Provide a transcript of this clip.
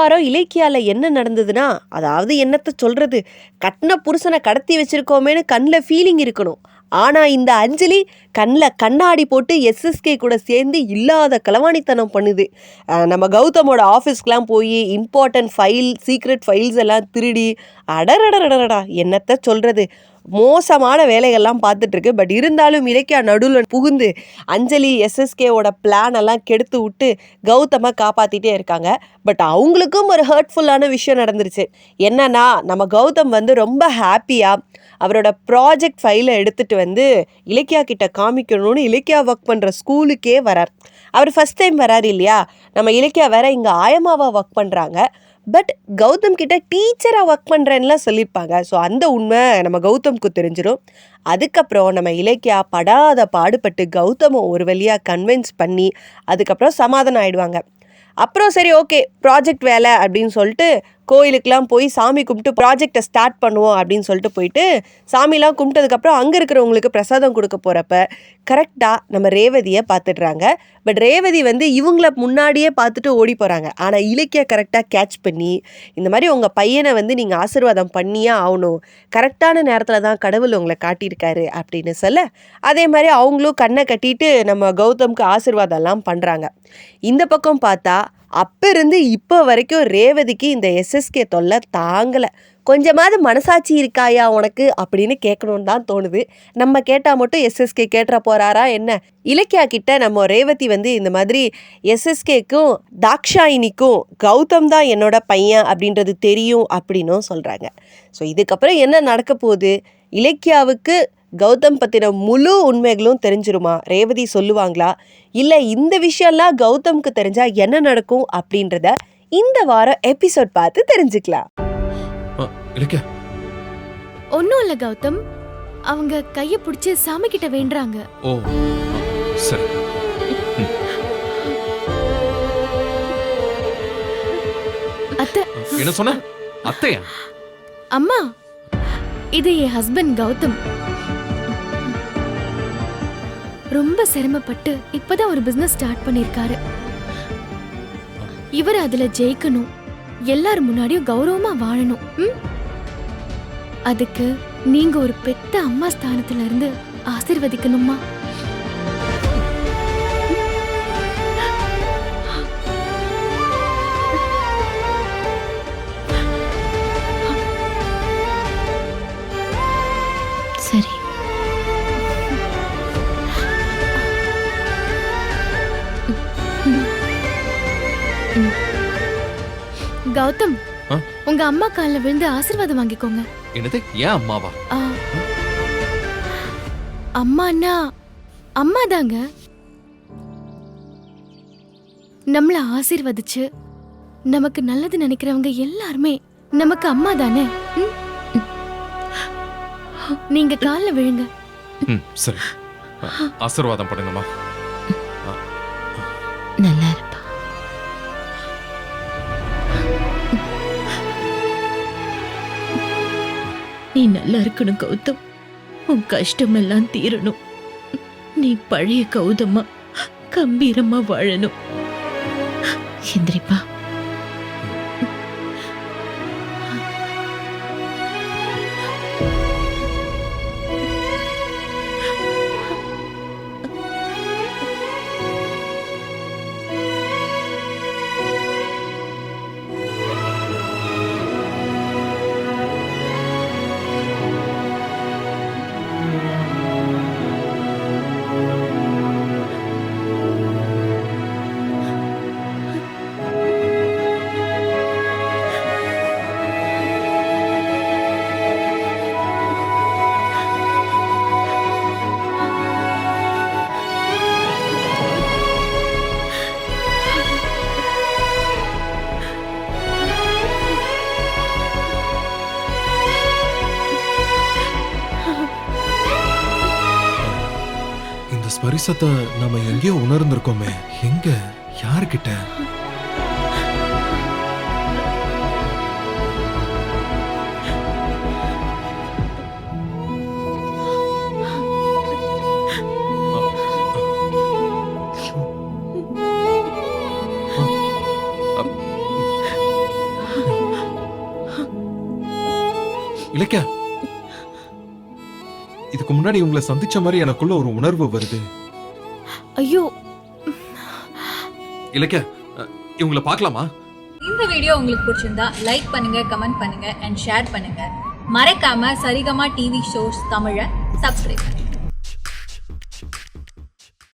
வாரம் இலக்கியால என்ன நடந்ததுன்னா, அதாவது என்னத்த சொல்றது, கட்டின புருஷனை கடத்தி வச்சிருக்கோமேன்னு கண்ணில் ஃபீலிங் இருக்கணும். ஆனா இந்த அஞ்சலி கண்ணில் கண்ணாடி போட்டு எஸ்எஸ்கே கூட சேர்ந்து இல்லாத களவாணித்தனம் பண்ணுது. நம்ம கௌதமோட ஆஃபீஸ்க்கெலாம் போய் இம்பார்ட்டன்ட் சீக்ரெட் ஃபைல்ஸ் எல்லாம் திருடி அடடடடடா என்னத்த சொல்கிறது, மோசமான வேலைகள்லாம் பார்த்துட்ருக்கு. பட் இருந்தாலும் இலக்கியா நடுவில் புகுந்து அஞ்சலி எஸ்எஸ்கேவோட பிளான் எல்லாம் கெடுத்து விட்டு கௌதமை காப்பாற்றிட்டே இருக்காங்க. பட் அவங்களுக்கும் ஒரு ஹர்ட்ஃபுல்லான விஷயம் நடந்துருச்சு. என்னன்னா, நம்ம கௌதம் வந்து ரொம்ப ஹாப்பியாக அவரோட ப்ராஜெக்ட் ஃபைலை எடுத்துகிட்டு வந்து இலக்கியா கிட்ட காமிக்கணும்னு இலக்கியா ஒர்க் பண்ணுற ஸ்கூலுக்கே வரார். அவர் ஃபஸ்ட் டைம் வராரு இல்லையா. நம்ம இலக்கியா வேற இங்கே ஆயமாவாக ஒர்க் பண்ணுறாங்க. பட் கௌதம் கிட்ட டீச்சராக ஒர்க் பண்ணுறேன்னுலாம் சொல்லியிருப்பாங்க. ஸோ அந்த உண்மை நம்ம கௌதம்க்கு தெரிஞ்சிடும். அதுக்கப்புறம் நம்ம இலக்கியா படாத பாடுபட்டு கௌதமை ஒரு வழியாக கன்வின்ஸ் பண்ணி அதுக்கப்புறம் சமாதானம் ஆயிடுவாங்க. அப்புறம் சரி ஓகே ப்ராஜெக்ட் வேலை அப்படின்னு சொல்லிட்டு கோயிலுக்கெலாம் போய் சாமி கும்பிட்டு ப்ராஜெக்டை ஸ்டார்ட் பண்ணுவோம் அப்படின்னு சொல்லிட்டு போயிட்டு சாமிலாம் கும்பிட்டதுக்கப்புறம் அங்கே இருக்கிறவங்களுக்கு பிரசாதம் கொடுக்க போகிறப்ப கரெக்டாக நம்ம ரேவதியை பார்த்துடுறாங்க. பட் ரேவதி வந்து இவங்கள முன்னாடியே பார்த்துட்டு ஓடி போகிறாங்க. ஆனால் இலக்கியா கரெக்டாக கேட்ச் பண்ணி இந்த மாதிரி உங்கள் பையனை வந்து நீங்கள் ஆசீர்வாதம் பண்ணியே ஆகணும், கரெக்டான நேரத்தில் தான் கடவுள் உங்களை காட்டியிருக்காரு அப்படின்னு சொல்ல அதே மாதிரி அவங்களும் கண்ணை கட்டிட்டு நம்ம கௌதம்க்கு ஆசீர்வாதம்லாம் பண்ணுறாங்க. இந்த பக்கம் பார்த்தா அப்போ இருந்து இப்போ வரைக்கும் ரேவதிக்கு இந்த எஸ்எஸ்கே தொல்லை தாங்கலை. கொஞ்சமாவது மனசாட்சி இருக்காயா உனக்கு அப்படின்னு கேட்கணுன்னு தான் தோணுது. நம்ம கேட்டால் மட்டும் எஸ்எஸ்கே கேட்டுற போகிறாரா என்ன? இலக்கியா கிட்ட நம்ம ரேவதி வந்து இந்த மாதிரி எஸ்எஸ்கேக்கும் தாக்ஷாயினிக்கும் கௌதம் தான் என்னோட பையன் அப்படின்றது தெரியும் அப்படின்னும் சொல்கிறாங்க. ஸோ இதுக்கப்புறம் என்ன நடக்க போகுது? இலக்கியாவுக்கு கௌதம் பற்றின முழு உண்மைகளும் தெரிஞ்சிருமா? ரேவதி சொல்லுவாங்களா? இல்லை இந்த விஷயம்லாம் கௌதம்க்கு தெரிஞ்சால் என்ன நடக்கும் அப்படின்றத இந்த வாரம் எபிசோட் பார்த்து தெரிஞ்சுக்கலாம். ஒன்னும் இல்ல கௌதம், அவங்க கைய பிடிச்சு சாமி கிட்ட வேண்டுறாங்க. ஓ சரி. அத்தை என்ன சொன்ன? அத்தையா? அம்மா, இது என் ஹஸ்பண்ட் கௌதம். ரொம்ப சிரமப்பட்டு இப்பதான் ஒரு பிசினஸ் ஸ்டார்ட் பண்ணிருக்காரு. இவர் அதுல ஜெயிக்கணும், எல்லாரும் முன்னாடியும் கௌரவமா வாழணும். அதுக்கு நீங்க ஒரு பெத்த அம்மா ஸ்தானத்துல இருந்து ஆசீர்வதிக்கணுமா? சரி. கௌதம், உங்க அம்மா கால்ல விழுந்து ஆசீர்வாதம் வாங்கிக்கோங்க. என்னது? ஏன் அம்மாவா? அம்மானா அம்மா தாங்க. நம்மள ஆசீர்வதிச்சு நமக்கு நல்லது நினைக்கிறவங்க எல்லாருமே நமக்கு அம்மா தானே. நீங்க கால்ல விழுங்க. சரி, ஆசீர்வாதம் பண்ணுங்கம்மா. நல்லா இருப்பா. நீ நல்லா இருக்கணும் கௌதம், உன் கஷ்டம் எல்லாம் தீரணும், நீ பழைய கௌதமா கம்பீரமா வாழணும். எந்திரிப்பா. ஸ்பரிசத்தை நாம எங்கேயோ உணர்ந்திருக்கோமே, எங்க, யாருக்கிட்ட? இலக்கியா, இதுக்கு முன்னாடி உங்களை சந்திச்ச மாதிரி எனக்குள்ள ஒரு உணர்வு வருது. ஐயோ, இலக்கியா, இவங்களை பார்க்கலாமா? இந்த வீடியோ உங்களுக்கு பிடிச்சிருந்தா லைக் பண்ணுங்க, கமெண்ட் பண்ணுங்க அண்ட் ஷேர் பண்ணுங்க. மறக்காம சரிகமா டிவி ஷோஸ் தமிழை சப்ஸ்கிரைப் பண்ணுங்க.